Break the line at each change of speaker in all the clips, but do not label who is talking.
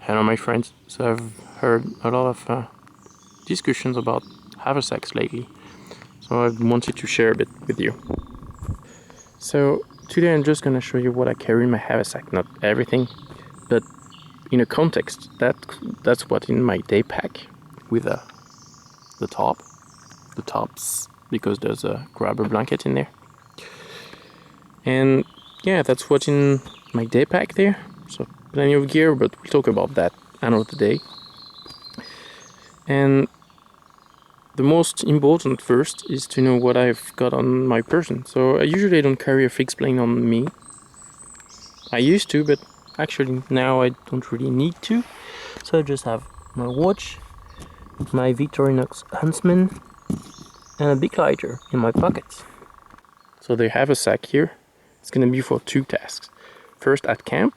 Hello my friends, so I've heard a lot of discussions about haversacks lately, so I wanted to share a bit with you. So today I'm just gonna show you what I carry in my haversack, not everything, but in a context, that's what in my day pack with the tops, because there's a grabber blanket in there. And yeah, that's what's in my day pack there, so plenty of gear, but we'll talk about that another day. And the most important first is to know what I've got on my person. So I usually don't carry a fixed plane on me. I used to, but actually now I don't really need to. So I just have my watch, my Victorinox Huntsman, and a big lighter in my pockets. So they have a sack here. It's gonna be for two tasks. First, at camp,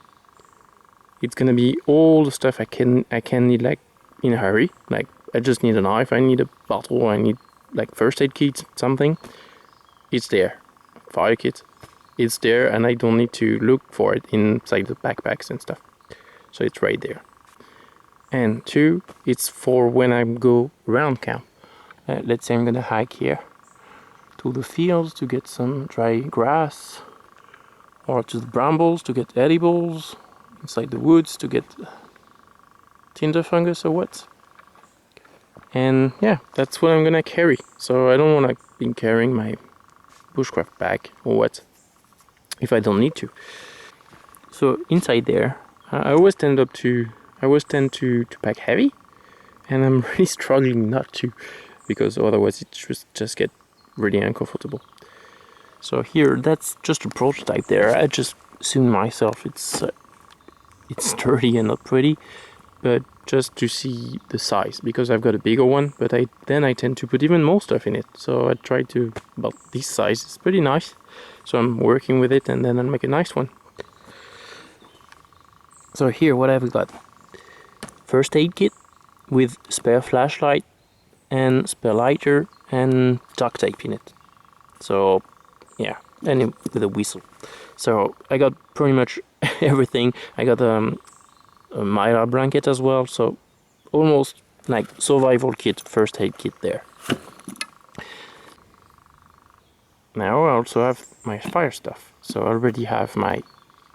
it's gonna be all the stuff I can need, like in a hurry. Like I just need a knife, I need a bottle, I need like first aid kit, something. It's there. Fire kit, it's there, and I don't need to look for it inside the backpacks and stuff. So it's right there. And two, it's for when I go around camp. Let's say I'm gonna hike here to the fields to get some dry grass, or to the brambles to get edibles, inside the woods to get tinder fungus or what. And yeah, that's what I'm gonna carry. So I don't wanna be carrying my bushcraft bag or what if I don't need to. So inside there, I always tend to pack heavy, and I'm really struggling not to, because otherwise it just get really uncomfortable. So here, that's just a prototype there. I just assume myself it's sturdy and not pretty, but just to see the size, because I've got a bigger one, but I tend to put even more stuff in it. So I try to, well, this size is pretty nice. So I'm working with it, and then I'll make a nice one. So here, what have we got? First aid kit with spare flashlight and spare lighter and duct tape in it. So yeah, and with a whistle. So I got pretty much everything. I got a Mylar blanket as well, so almost like survival kit, first aid kit there. Now I also have my fire stuff. So I already have my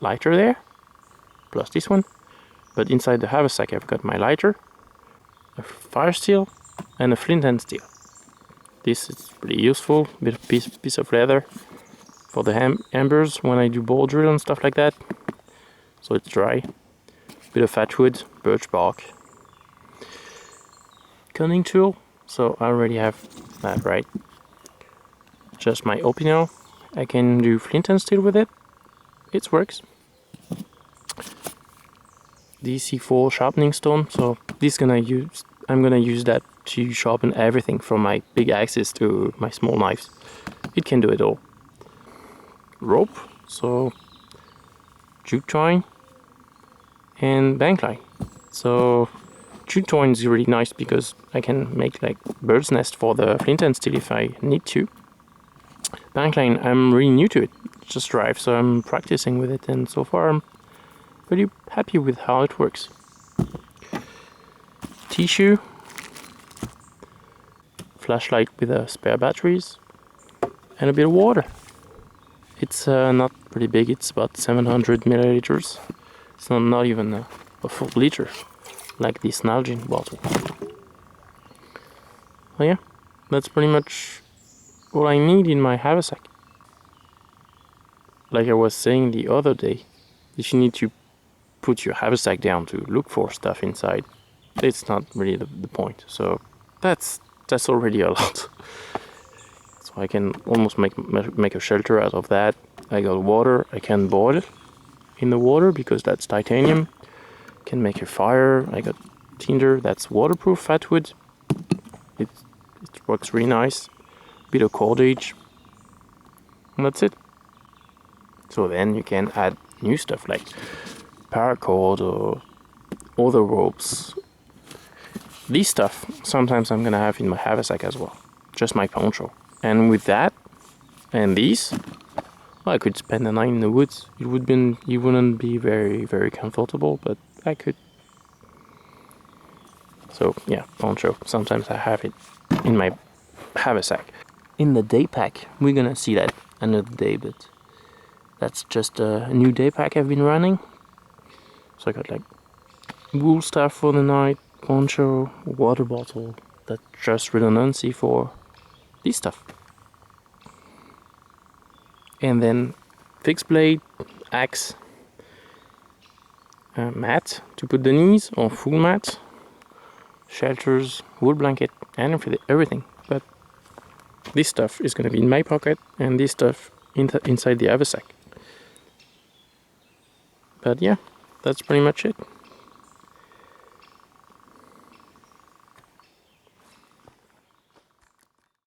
lighter there, plus this one. But inside the haversack I've got my lighter, a fire steel, and a flint and steel. This is pretty useful, bit of piece of leather for the embers when I do ball drill and stuff like that, so it's dry. Bit of fat wood, birch bark, cutting tool, so I already have that right. Just my opinel, I can do flint and steel with it, it works. DC4 sharpening stone, so I'm gonna use that to sharpen everything from my big axes to my small knives. It can do it all. Rope, so jute twine and bank line. So jute twine is really nice because I can make like bird's nest for the flint and steel if I need to. Bank line, I'm really new to it, just drive, so I'm practicing with it, and so far I'm pretty happy with how it works. Tissue, flashlight with spare batteries, and a bit of water. It's not pretty big, it's about 700 milliliters. It's not even a full liter, like this Nalgene bottle. So yeah, that's pretty much all I need in my haversack. Like I was saying the other day, if you need to put your haversack down to look for stuff inside, it's not really the point. So that's already a lot. So I can almost make a shelter out of that. I got water, I can boil it in the water because that's titanium. Can make a fire. I got tinder, that's waterproof fat wood. It works really nice. Bit of cordage, and that's it. So then you can add new stuff like paracord or other ropes. This stuff sometimes I'm gonna have in my haversack as well, just my poncho. And with that and these, well, I could spend the night in the woods. It wouldn't be very, very comfortable, but I could So yeah, poncho. Sometimes I have it in my haversack. In the day pack, we're gonna see that another day, but that's just a new day pack I've been running. So I got like wool stuff for the night, poncho, water bottle, that's just redundancy for this stuff. And then fixed blade, axe, mat to put the knees, or full mat, shelters, wool blanket, and everything. But this stuff is gonna be in my pocket, and this stuff inside the haversack. But yeah, that's pretty much it.